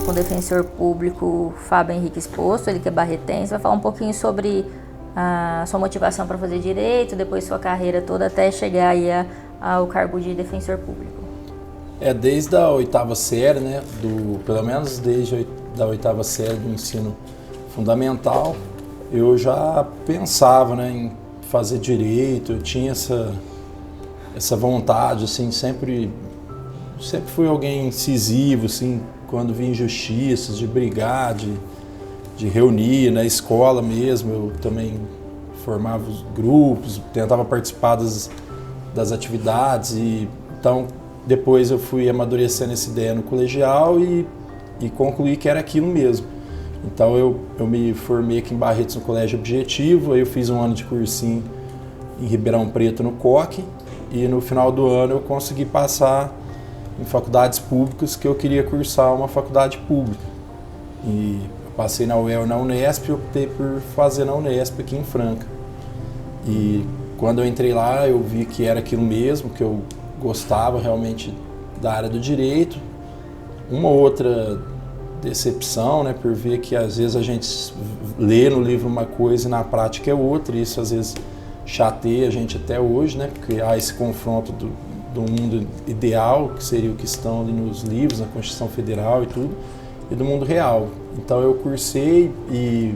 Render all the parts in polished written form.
com o defensor público Fábio Henrique Exposto, ele que é barretense, vai falar um pouquinho sobre a sua motivação para fazer direito, depois sua carreira toda até chegar aí ao cargo de defensor público. Desde a oitava série, né, pelo menos desde a oitava série do ensino fundamental, eu já pensava, né, em fazer direito, eu tinha essa vontade, assim, sempre fui alguém incisivo, assim, quando vi injustiças, de brigar, de reunir na escola mesmo, eu também formava os grupos, tentava participar das atividades, e então depois eu fui amadurecendo essa ideia no colegial e concluí que era aquilo mesmo. Então eu me formei aqui em Barretos no Colégio Objetivo, aí eu fiz um ano de cursinho em Ribeirão Preto no COC, e no final do ano eu consegui passar em faculdades públicas, que eu queria cursar uma faculdade pública. E eu passei na UEL e na Unesp e optei por fazer na Unesp aqui em Franca. E quando eu entrei lá eu vi que era aquilo mesmo, que eu gostava realmente da área do direito. Uma outra decepção, né, por ver que às vezes a gente lê no livro uma coisa e na prática é outra, e isso às vezes chateia a gente até hoje, né, porque há esse confronto do mundo ideal, que seria o que estão ali nos livros, na Constituição Federal e tudo, e do mundo real. Então eu cursei, e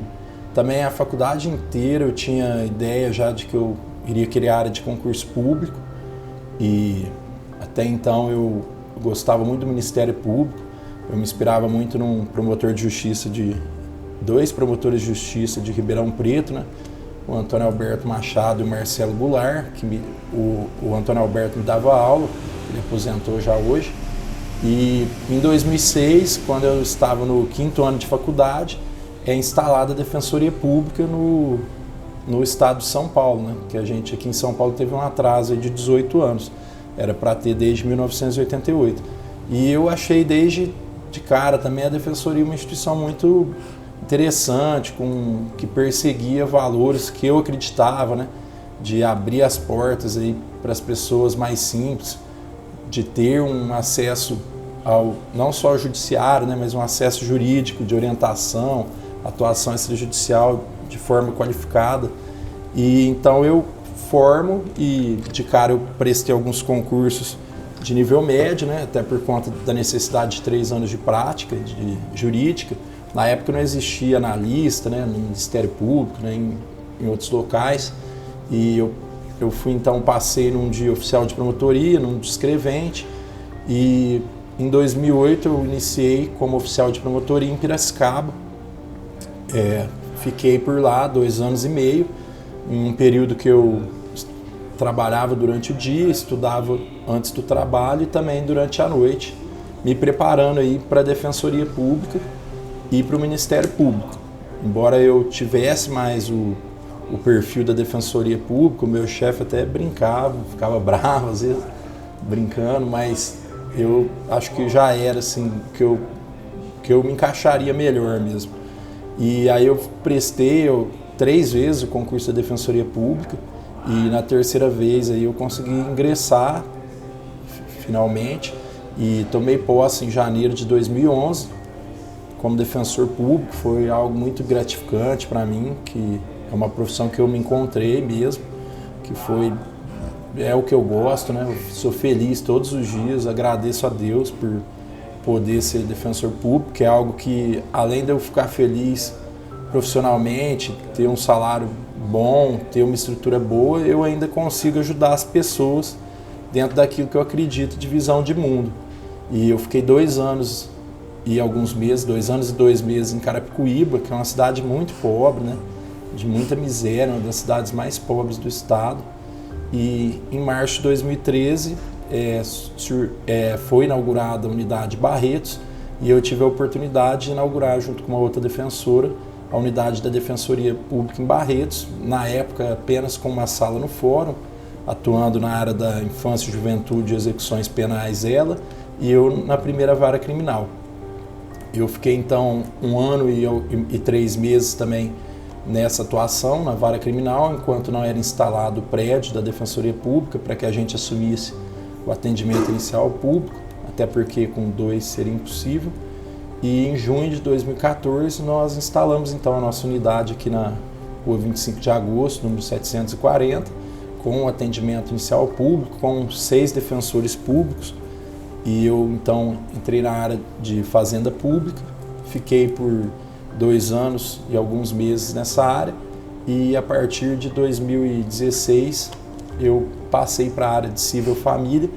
também a faculdade inteira eu tinha ideia já de que eu iria querer a área de concurso público, e até então eu gostava muito do Ministério Público. Eu me inspirava muito num promotor de justiça, dois promotores de justiça de Ribeirão Preto, né? O Antônio Alberto Machado e o Marcelo Goulart, que o Antônio Alberto me dava aula, ele aposentou já hoje. E em 2006, quando eu estava no 5º ano de faculdade, é instalada a Defensoria Pública no estado de São Paulo, né? Que a gente aqui em São Paulo teve um atraso de 18 anos, era para ter desde 1988. E eu achei desde de cara também a Defensoria uma instituição muito interessante, que perseguia valores que eu acreditava, né? De abrir as portas aí para as pessoas mais simples, de ter um acesso não só ao judiciário, né? Mas um acesso jurídico, de orientação, atuação extrajudicial de forma qualificada. E então eu formo, e de cara eu prestei alguns concursos de nível médio, né, até por conta da necessidade de 3 anos de prática de jurídica. Na época não existia analista, né, no Ministério Público, né, em outros locais, e eu fui então, passei num de oficial de promotoria, num de escrevente, e em 2008 eu iniciei como oficial de promotoria em Piracicaba. Fiquei por lá 2 anos e meio, em um período que eu trabalhava durante o dia, estudava antes do trabalho e também durante a noite, me preparando aí para a Defensoria Pública e para o Ministério Público. Embora eu tivesse mais o perfil da Defensoria Pública, o meu chefe até brincava, ficava bravo às vezes, brincando, mas eu acho que já era assim, que eu me encaixaria melhor mesmo. E aí eu prestei 3 vezes o concurso da Defensoria Pública, e na terceira vez aí eu consegui ingressar finalmente, e tomei posse em janeiro de 2011 como defensor público. Foi algo muito gratificante para mim, que é uma profissão que eu me encontrei mesmo, que é o que eu gosto, né? Eu sou feliz todos os dias, agradeço a Deus por poder ser defensor público, que é algo que, além de eu ficar feliz profissionalmente, ter um salário bom, ter uma estrutura boa, eu ainda consigo ajudar as pessoas dentro daquilo que eu acredito de visão de mundo. E eu fiquei 2 anos e alguns meses, 2 anos e 2 meses em Carapicuíba, que é uma cidade muito pobre, né? De muita miséria, uma das cidades mais pobres do estado. E em março de 2013 foi inaugurada a unidade Barretos, e eu tive a oportunidade de inaugurar, junto com uma outra defensora, a unidade da Defensoria Pública em Barretos, na época apenas com uma sala no fórum, atuando na área da infância, juventude e execuções penais ela, e eu na primeira vara criminal. Eu fiquei então 1 ano e 3 meses também nessa atuação na vara criminal, enquanto não era instalado o prédio da Defensoria Pública para que a gente assumisse o atendimento inicial ao público, até porque com 2 seria impossível. E em junho de 2014 nós instalamos então a nossa unidade aqui na Rua 25 de Agosto, número 740, com atendimento inicial ao público, com 6 defensores públicos. E eu então entrei na área de fazenda pública, fiquei por 2 anos e alguns meses nessa área, e a partir de 2016 eu passei para a área de civil família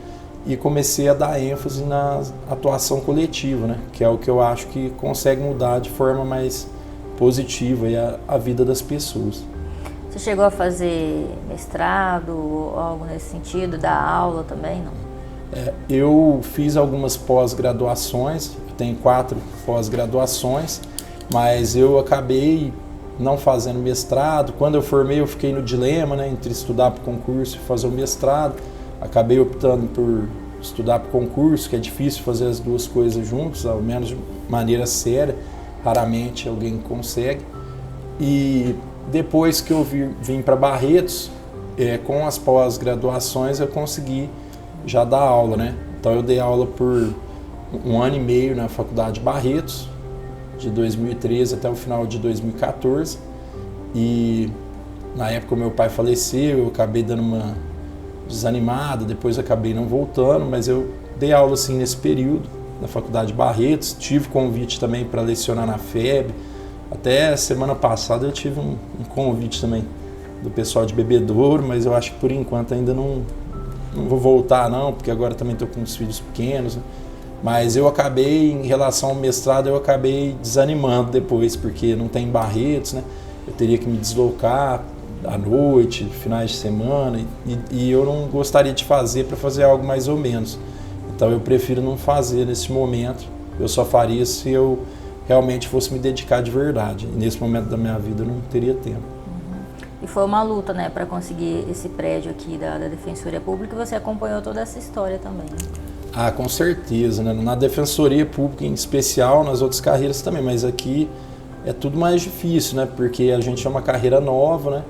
e comecei a dar ênfase na atuação coletiva, né? Que é o que eu acho que consegue mudar de forma mais positiva a vida das pessoas. Você chegou a fazer mestrado ou algo nesse sentido, dar aula também, não? Eu fiz algumas pós-graduações, tenho 4 pós-graduações, mas eu acabei não fazendo mestrado. Quando eu formei, eu fiquei no dilema, né, entre estudar para o concurso e fazer o mestrado. Acabei optando por estudar para o concurso, que é difícil fazer as duas coisas juntas, ao menos de maneira séria. Raramente alguém consegue. E depois que eu vim para Barretos, com as pós-graduações eu consegui já dar aula, né? Então eu dei aula por 1 ano e meio na Faculdade de Barretos, de 2013 até o final de 2014. E na época o meu pai faleceu, eu acabei dando uma desanimada, depois acabei não voltando, mas eu dei aula assim nesse período na Faculdade de Barretos. Tive convite também para lecionar na FEB. Até semana passada eu tive um convite também do pessoal de Bebedouro, mas eu acho que por enquanto ainda não vou voltar não, porque agora também estou com os filhos pequenos, né? Mas eu acabei, em relação ao mestrado, eu acabei desanimando depois, porque não tem Barretos, né? Eu teria que me deslocar à noite, finais de semana, e eu não gostaria de fazer para fazer algo mais ou menos. Então eu prefiro não fazer nesse momento, eu só faria se eu realmente fosse me dedicar de verdade. E nesse momento da minha vida eu não teria tempo. E foi uma luta, né, para conseguir esse prédio aqui da Defensoria Pública, e você acompanhou toda essa história também, né? Ah, com certeza, né? Na Defensoria Pública em especial, nas outras carreiras também, mas aqui é tudo mais difícil, né? Porque a gente é uma carreira nova, né?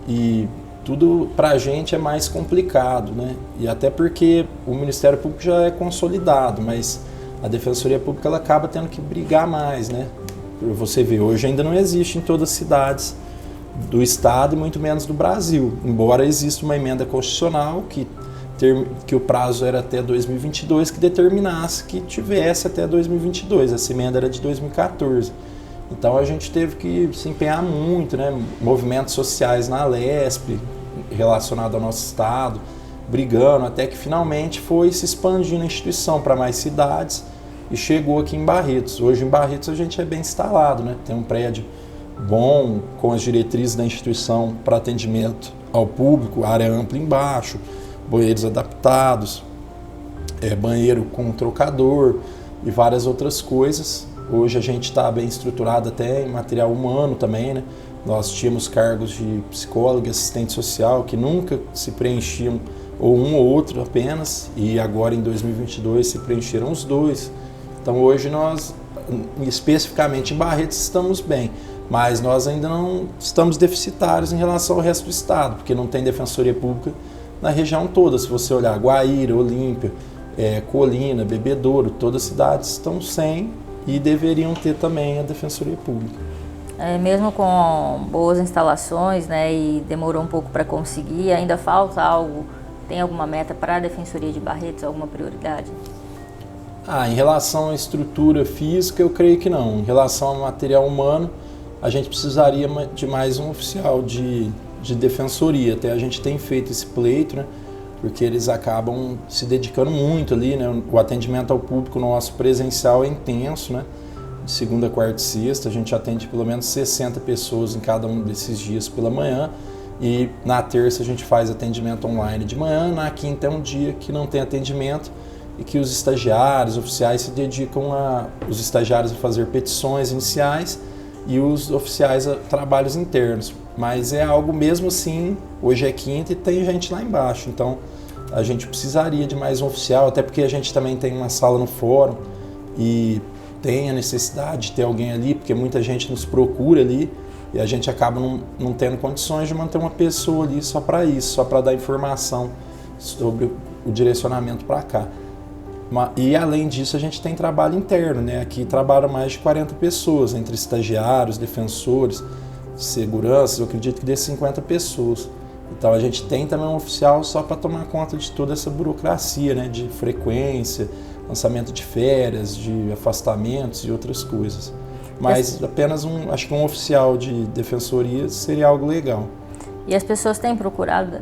E tudo pra gente é mais complicado, né? E até porque o Ministério Público já é consolidado, mas a Defensoria Pública ela acaba tendo que brigar mais, né? Você vê, hoje ainda não existe em todas as cidades do Estado e muito menos do Brasil, embora exista uma emenda constitucional que o prazo era até 2022, que determinasse que tivesse até 2022, essa emenda era de 2014. Então a gente teve que se empenhar muito, né? Movimentos sociais na Alesp, relacionado ao nosso estado, brigando, até que finalmente foi se expandindo a instituição para mais cidades e chegou aqui em Barretos. Hoje em Barretos a gente é bem instalado, né? Tem um prédio bom, com as diretrizes da instituição para atendimento ao público, área ampla embaixo, banheiros adaptados, banheiro com trocador e várias outras coisas. Hoje a gente está bem estruturado até em material humano também, né? Nós tínhamos cargos de psicólogo e assistente social que nunca se preenchiam, ou um ou outro apenas, e agora em 2022 se preencheram os 2. Então hoje nós, especificamente em Barretos, estamos bem. Mas nós ainda não estamos deficitários em relação ao resto do estado, porque não tem defensoria pública na região toda. Se você olhar Guaíra, Olímpia, Colina, Bebedouro, todas as cidades estão sem e deveriam ter também a defensoria pública. Mesmo com boas instalações, né, e demorou um pouco para conseguir, ainda falta algo? Tem alguma meta para a Defensoria de Barretos, alguma prioridade? Em relação à estrutura física, eu creio que não. Em relação ao material humano, a gente precisaria de mais um oficial de defensoria. Até a gente tem feito esse pleito, né? Porque eles acabam se dedicando muito ali, né? O atendimento ao público nosso presencial é intenso, né? De segunda, quarta e sexta, a gente atende pelo menos 60 pessoas em cada um desses dias pela manhã. E na terça a gente faz atendimento online de manhã, na quinta é um dia que não tem atendimento e que os estagiários, oficiais se dedicam os estagiários a fazer petições iniciais e os oficiais a trabalhos internos. Mas é algo mesmo assim, hoje é quinta e tem gente lá embaixo, então a gente precisaria de mais um oficial, até porque a gente também tem uma sala no fórum e tem a necessidade de ter alguém ali, porque muita gente nos procura ali e a gente acaba não tendo condições de manter uma pessoa ali só para isso, só para dar informação sobre o direcionamento para cá. E além disso a gente tem trabalho interno, né? Aqui trabalham mais de 40 pessoas, entre estagiários, defensores, seguranças, eu acredito que dê 50 pessoas. Então a gente tem também um oficial só para tomar conta de toda essa burocracia, né? De frequência, lançamento de férias, de afastamentos e outras coisas. Mas apenas acho que um oficial de defensoria seria algo legal. E as pessoas têm procurado,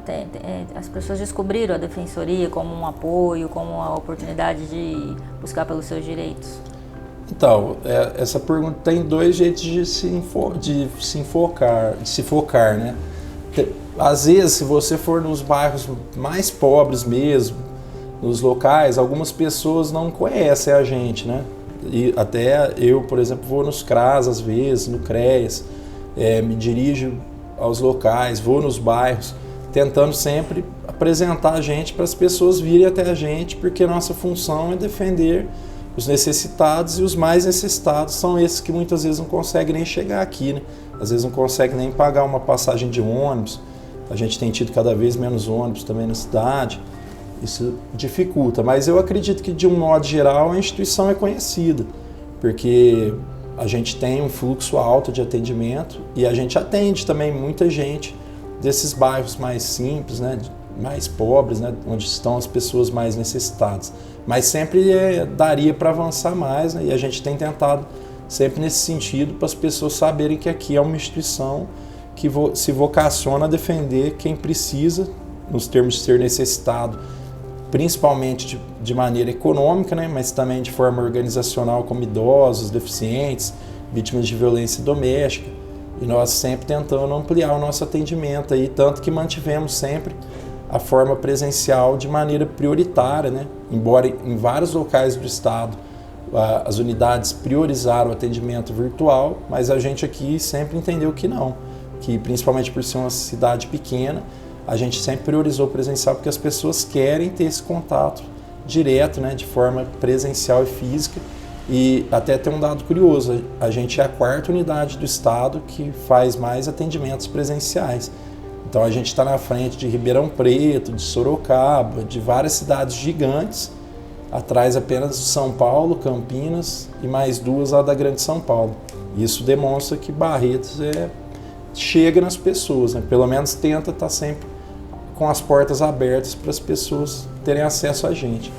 as pessoas descobriram a defensoria como um apoio, como uma oportunidade de buscar pelos seus direitos? Então, essa pergunta tem dois jeitos de se focar, né? Às vezes, se você for nos bairros mais pobres mesmo, nos locais, algumas pessoas não conhecem a gente, né? E até eu, por exemplo, vou nos CRAS às vezes, no CREAS, me dirijo aos locais, vou nos bairros, tentando sempre apresentar a gente para as pessoas virem até a gente, porque nossa função é defender os necessitados, e os mais necessitados são esses que muitas vezes não conseguem nem chegar aqui, né? Às vezes não conseguem nem pagar uma passagem de ônibus. A gente tem tido cada vez menos ônibus também na cidade, isso dificulta, mas eu acredito que de um modo geral a instituição é conhecida, porque a gente tem um fluxo alto de atendimento e a gente atende também muita gente desses bairros mais simples, né, mais pobres, né, onde estão as pessoas mais necessitadas. Mas sempre daria para avançar mais, né, e a gente tem tentado sempre nesse sentido para as pessoas saberem que aqui é uma instituição que se vocaciona a defender quem precisa, nos termos de ser necessitado, principalmente de maneira econômica, né, mas também de forma organizacional, como idosos, deficientes, vítimas de violência doméstica. E nós sempre tentando ampliar o nosso atendimento aí, tanto que mantivemos sempre a forma presencial de maneira prioritária, né? Embora em vários locais do estado as unidades priorizaram o atendimento virtual, mas a gente aqui sempre entendeu que não, que principalmente por ser uma cidade pequena, a gente sempre priorizou o presencial porque as pessoas querem ter esse contato direto, né, de forma presencial e física. E até tem um dado curioso, a gente é a 4ª unidade do estado que faz mais atendimentos presenciais. Então a gente está na frente de Ribeirão Preto, de Sorocaba, de várias cidades gigantes, atrás apenas de São Paulo, Campinas e mais 2 lá da Grande São Paulo. Isso demonstra que Barretos chega nas pessoas, né? Pelo menos tenta estar sempre com as portas abertas para as pessoas terem acesso a gente.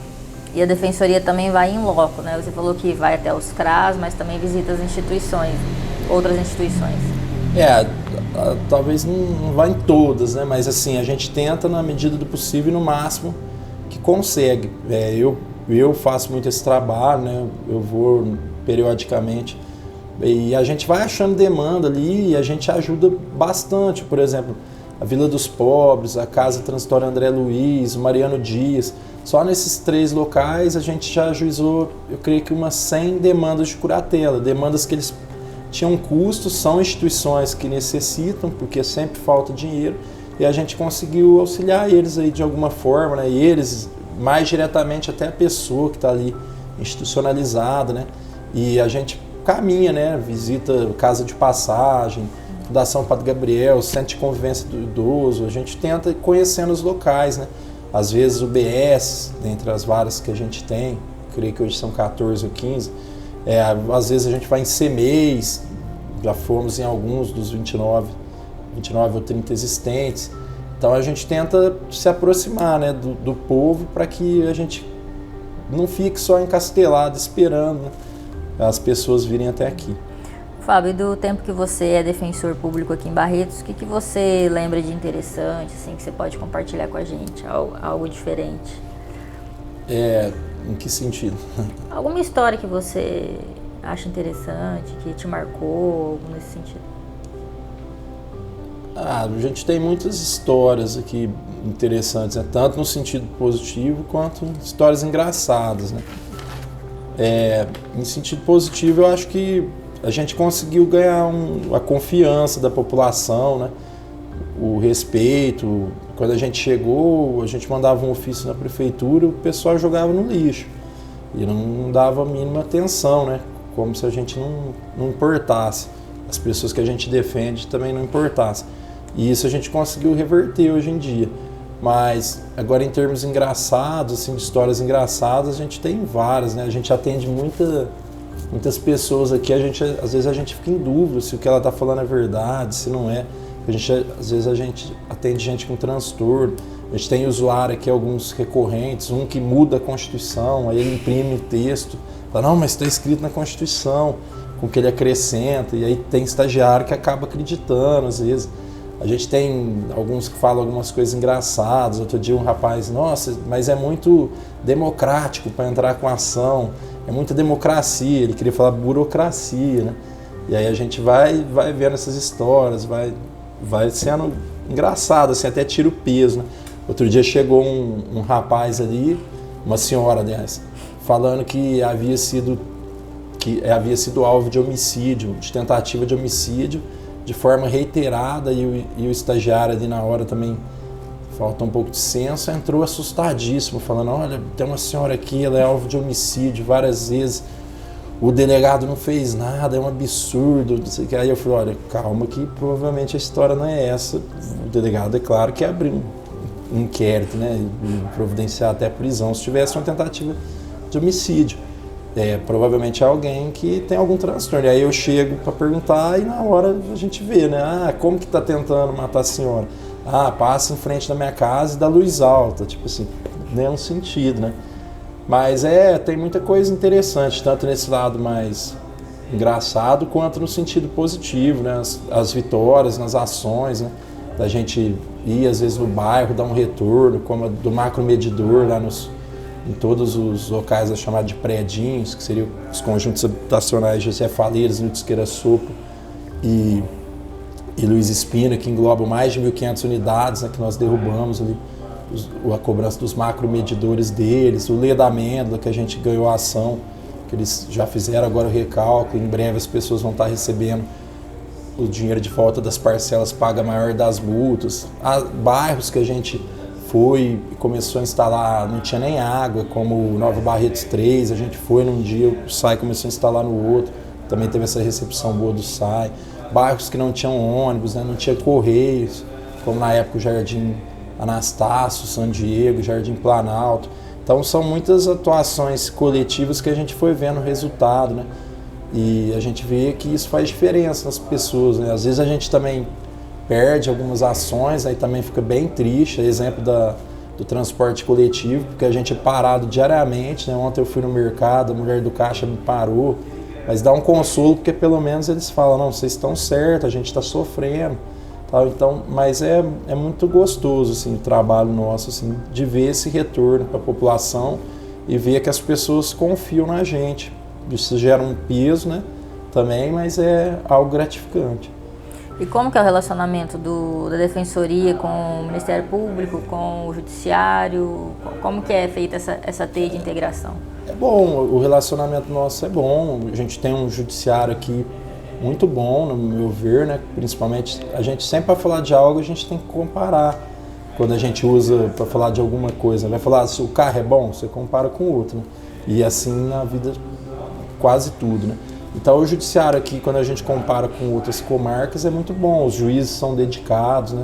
E a defensoria também vai em loco, né? Você falou que vai até os CRAS, mas também visita as instituições, outras instituições. Talvez não vá em todas, né? Mas assim, a gente tenta na medida do possível e no máximo que consegue. Eu faço muito esse trabalho, né? Eu vou periodicamente e a gente vai achando demanda ali e a gente ajuda bastante. Por exemplo, a Vila dos Pobres, a Casa Transitória André Luiz, o Mariano Dias. Só nesses 3 locais a gente já ajuizou, eu creio que umas 100 demandas de curatela, demandas que eles tinham custos, são instituições que necessitam, porque sempre falta dinheiro, e a gente conseguiu auxiliar eles aí de alguma forma, né? E eles, mais diretamente até a pessoa que está ali institucionalizada, né? E a gente caminha, né? Visita Casa de Passagem, Fundação Padre Gabriel, Centro de Convivência do Idoso, a gente tenta ir conhecendo os locais, né? Às vezes o BS, dentre as várias que a gente tem, creio que hoje são 14 ou 15, às vezes a gente vai em CMEs, já fomos em alguns dos 29 ou 30 existentes, então a gente tenta se aproximar, né, do povo para que a gente não fique só encastelado esperando, né, as pessoas virem até aqui. Fábio, do tempo que você é defensor público aqui em Barretos, o que você lembra de interessante, assim, que você pode compartilhar com a gente? Algo diferente? Em que sentido? Alguma história que você acha interessante, que te marcou, algo nesse sentido? A gente tem muitas histórias aqui interessantes, né? Tanto no sentido positivo quanto histórias engraçadas, né? Em sentido positivo, eu acho que a gente conseguiu ganhar a confiança da população, né? O respeito. Quando a gente chegou, a gente mandava um ofício na prefeitura, o pessoal jogava no lixo e não dava a mínima atenção, né? Como se a gente não importasse. As pessoas que a gente defende também não importassem. E isso a gente conseguiu reverter hoje em dia. Mas agora em termos engraçados, assim, de histórias engraçadas, a gente tem várias, né? A gente atende muitas pessoas aqui, às vezes a gente fica em dúvida se o que ela está falando é verdade, se não é. Às vezes a gente atende gente com transtorno. A gente tem usuário aqui, alguns recorrentes, um que muda a Constituição, aí ele imprime o texto, fala, não, mas está escrito na Constituição, com que ele acrescenta, e aí tem estagiário que acaba acreditando, às vezes. A gente tem alguns que falam algumas coisas engraçadas. Outro dia um rapaz, nossa, mas é muito democrático para entrar com ação, é muita democracia, ele queria falar burocracia, né? E aí a gente vai vendo essas histórias, vai sendo engraçado, assim, até tira o peso, né? Outro dia chegou um rapaz ali, uma senhora, aliás, falando que havia sido alvo de homicídio, de tentativa de homicídio, de forma reiterada, e o estagiário ali na hora também faltou um pouco de senso, entrou assustadíssimo, falando, olha, tem uma senhora aqui, ela é alvo de homicídio várias vezes, o delegado não fez nada, é um absurdo, não sei o que. Aí eu falei, olha, calma que provavelmente a história não é essa, o delegado é claro que abriu um inquérito, né, e providenciar até a prisão se tivesse uma tentativa de homicídio. Provavelmente é alguém que tem algum transtorno. E aí eu chego para perguntar e na hora a gente vê, né? Ah, como que está tentando matar a senhora? Ah, passa em frente da minha casa e dá luz alta. Tipo assim, nenhum sentido, né? Mas tem muita coisa interessante, tanto nesse lado mais engraçado quanto no sentido positivo, né? As vitórias nas ações, né? Da gente ir às vezes no bairro, dar um retorno, como a do macromedidor lá em todos os locais chamados de predinhos, que seriam os conjuntos habitacionais José Faleiras, Nilton Sopro e Luiz Espina, que englobam mais de 1.500 unidades, né, que nós derrubamos ali, a cobrança dos macromedidores deles, o Lê da Amêndola, que a gente ganhou a ação, que eles já fizeram agora o recálculo, em breve as pessoas vão estar recebendo o dinheiro de volta das parcelas paga maior das multas. Há bairros que a gente foi e começou a instalar, não tinha nem água, como Nova Barretos 3, a gente foi num dia, o SAI começou a instalar no outro, também teve essa recepção boa do SAI. Bairros que não tinham ônibus, né, não tinha correios, como na época o Jardim Anastácio, San Diego, Jardim Planalto. Então são muitas atuações coletivas que a gente foi vendo o resultado, né? E a gente vê que isso faz diferença nas pessoas, né? Às vezes a gente também perde algumas ações, aí também fica bem triste, exemplo do transporte coletivo, porque a gente é parado diariamente, né? Ontem eu fui no mercado, a mulher do caixa me parou, mas dá um consolo, porque pelo menos eles falam, não, vocês estão certos, a gente está sofrendo, tal. Então, mas é muito gostoso, assim, o trabalho nosso, assim, de ver esse retorno para a população e ver que as pessoas confiam na gente. Isso gera um peso, né, também, mas é algo gratificante. E como que é o relacionamento da Defensoria com o Ministério Público, com o Judiciário? Como que é feita essa teia de integração? É bom, o relacionamento nosso é bom. A gente tem um judiciário aqui muito bom, no meu ver, né? Principalmente, a gente sempre para falar de algo, a gente tem que comparar. Quando a gente usa para falar de alguma coisa, vai falar se o carro é bom, você compara com o outro, né? E assim na vida, quase tudo, né? Então o judiciário aqui, quando a gente compara com outras comarcas, é muito bom. Os juízes são dedicados, né?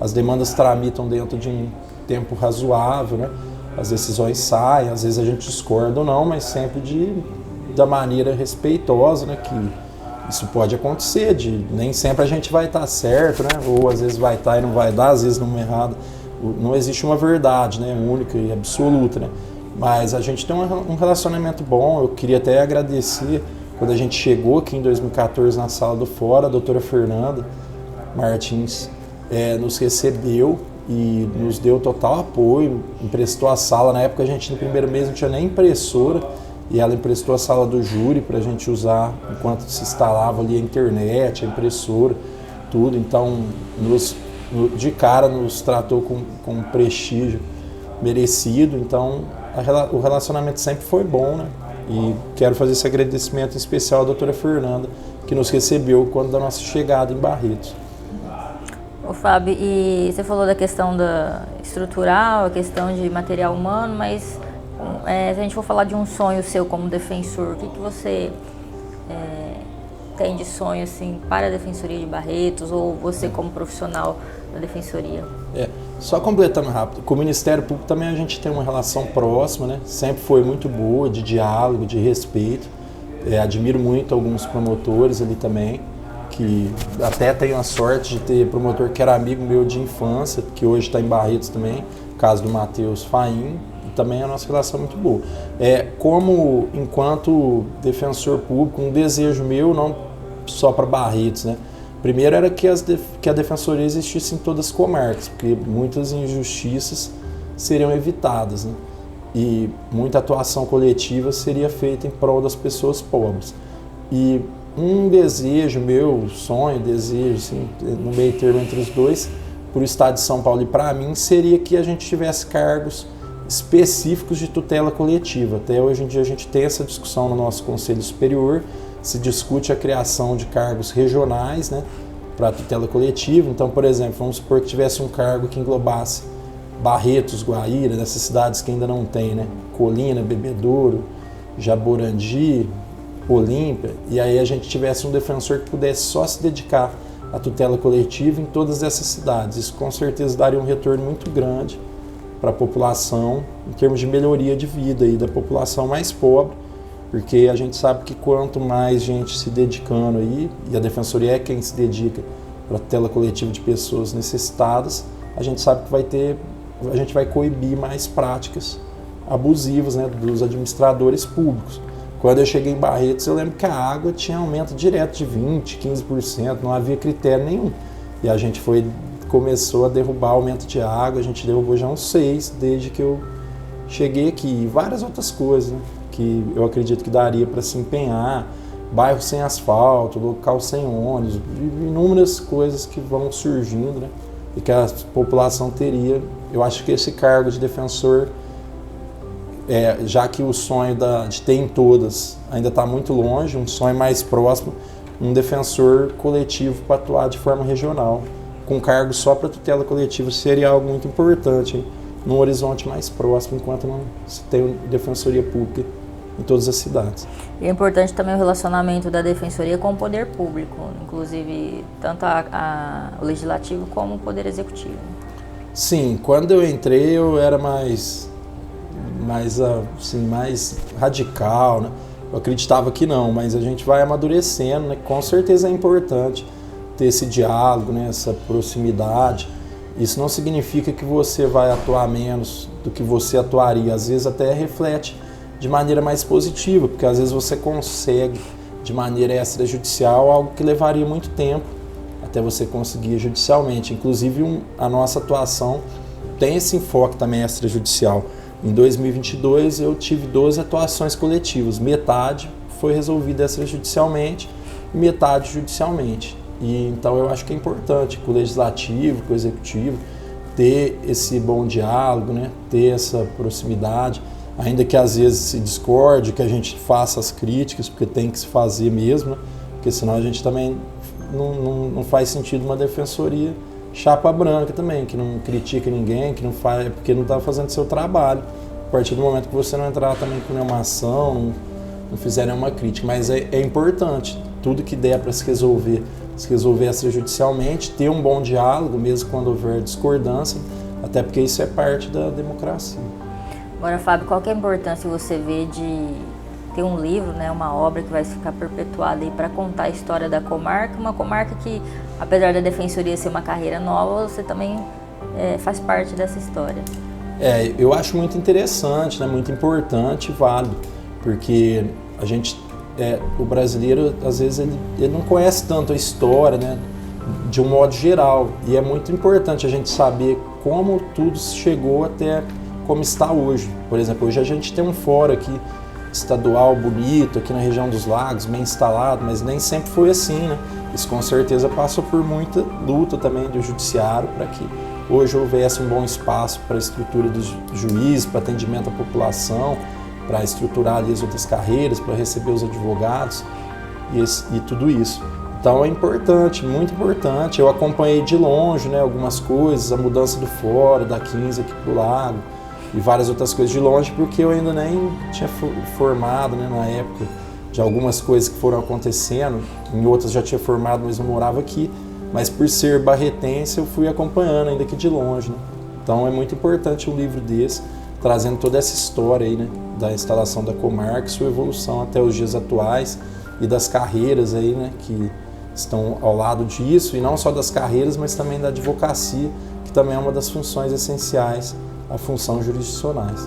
As demandas tramitam dentro de um tempo razoável, né? As decisões saem, às vezes a gente discorda ou não, mas sempre da maneira respeitosa, né? Que isso pode acontecer, nem sempre a gente vai estar certo, né? Ou às vezes vai estar e não vai dar, às vezes não é errado. Não existe uma verdade, né? Única e absoluta, né? Mas a gente tem um relacionamento bom. Eu queria até agradecer quando a gente chegou aqui em 2014 na sala do Fora, a doutora Fernanda Martins nos recebeu e nos deu total apoio, emprestou a sala. Na época a gente no primeiro mês não tinha nem impressora e ela emprestou a sala do júri para a gente usar enquanto se instalava ali a internet, a impressora, tudo. Então de cara nos tratou com um prestígio merecido. Então o relacionamento sempre foi bom, né? E quero fazer esse agradecimento especial à doutora Fernanda, que nos recebeu quando da nossa chegada em Barretos. Ô Fábio, e você falou da questão estrutural, a questão de material humano, mas se a gente for falar de um sonho seu como defensor, o que você tem de sonho assim, para a Defensoria de Barretos, ou você como profissional da Defensoria? Só completando rápido, com o Ministério Público também a gente tem uma relação próxima, né? Sempre foi muito boa, de diálogo, de respeito. Admiro muito alguns promotores ali também, que até tenho a sorte de ter promotor que era amigo meu de infância, que hoje está em Barretos também, caso do Matheus Faim, e também a nossa relação é muito boa. Como, enquanto defensor público, um desejo meu, não só para Barretos, né? Primeiro era que a defensoria existisse em todas as comarcas, porque muitas injustiças seriam evitadas, né? E muita atuação coletiva seria feita em prol das pessoas pobres. E um desejo meu, sonho, desejo, assim, no meio termo entre os dois, para o Estado de São Paulo e para mim, seria que a gente tivesse cargos específicos de tutela coletiva. Até hoje em dia a gente tem essa discussão no nosso Conselho Superior, se discute a criação de cargos regionais, né, para tutela coletiva. Então, por exemplo, vamos supor que tivesse um cargo que englobasse Barretos, Guaíra, dessas cidades que ainda não tem, né, Colina, Bebedouro, Jaborandi, Olímpia, e aí a gente tivesse um defensor que pudesse só se dedicar à tutela coletiva em todas essas cidades. Isso com certeza daria um retorno muito grande para a população, em termos de melhoria de vida aí da população mais pobre, porque a gente sabe que quanto mais gente se dedicando aí, e a Defensoria é quem se dedica para a tutela coletiva de pessoas necessitadas, a gente sabe que a gente vai coibir mais práticas abusivas, né, dos administradores públicos. Quando eu cheguei em Barretos, eu lembro que a água tinha aumento direto de 20%, 15%, não havia critério nenhum. E a gente começou a derrubar aumento de água, a gente derrubou já uns 6 desde que eu cheguei aqui. E várias outras coisas, né, que eu acredito que daria para se empenhar, bairro sem asfalto, local sem ônibus, inúmeras coisas que vão surgindo, né, e que a população teria. Eu acho que esse cargo de defensor, já que o sonho de ter em todas ainda está muito longe, um sonho mais próximo, um defensor coletivo para atuar de forma regional, com cargo só para tutela coletiva, seria algo muito importante, hein? Num horizonte mais próximo, enquanto não se tem defensoria pública em todas as cidades. E é importante também o relacionamento da defensoria com o poder público, inclusive tanto o legislativo como o poder executivo. Sim, quando eu entrei eu era mais radical, né? Eu acreditava que não, mas a gente vai amadurecendo, né? Com certeza é importante ter esse diálogo, né? Essa proximidade. Isso não significa que você vai atuar menos do que você atuaria, às vezes até reflete de maneira mais positiva, porque às vezes você consegue de maneira extrajudicial algo que levaria muito tempo até você conseguir judicialmente. Inclusive a nossa atuação tem esse enfoque também extrajudicial. Em 2022 eu tive 12 atuações coletivas, metade foi resolvida extrajudicialmente e metade judicialmente. E então eu acho que é importante com o legislativo, com o executivo, ter esse bom diálogo, né? Ter essa proximidade, ainda que às vezes se discorde, que a gente faça as críticas, porque tem que se fazer mesmo, né? Porque senão a gente também não faz sentido uma defensoria chapa branca também, que não critica ninguém, que não faz, porque não está fazendo seu trabalho. A partir do momento que você não entrar também com nenhuma ação, não fizer nenhuma crítica, mas é importante, tudo que der para se resolver extrajudicialmente, ter um bom diálogo, mesmo quando houver discordância, até porque isso é parte da democracia. Agora, Fábio, qual que é a importância você vê de ter um livro, né, uma obra que vai ficar perpetuada aí para contar a história da comarca, uma comarca que, apesar da defensoria ser uma carreira nova, você também faz parte dessa história? Eu acho muito interessante, né, muito importante e válido, porque a gente, o brasileiro, às vezes, ele não conhece tanto a história, né, de um modo geral, e é muito importante a gente saber como tudo chegou até como está hoje. Por exemplo, hoje a gente tem um fórum aqui estadual bonito, aqui na região dos lagos, bem instalado, mas nem sempre foi assim, né? Isso com certeza passou por muita luta também do judiciário para que hoje houvesse um bom espaço para a estrutura dos juízes, para atendimento à população, para estruturar ali as outras carreiras, para receber os advogados e tudo isso. Então é importante, muito importante. Eu acompanhei de longe, né, algumas coisas, a mudança do fórum, da 15 aqui para o Lago, e várias outras coisas de longe, porque eu ainda nem tinha formado, né, na época, de algumas coisas que foram acontecendo. Em outras já tinha formado, mas não morava aqui. Mas por ser barretense, eu fui acompanhando ainda aqui de longe, né? Então é muito importante um livro desse, trazendo toda essa história aí, né, da instalação da Comarca e sua evolução até os dias atuais e das carreiras aí, né, que estão ao lado disso, e não só das carreiras, mas também da advocacia, que também é uma das funções essenciais à função jurisdicionais.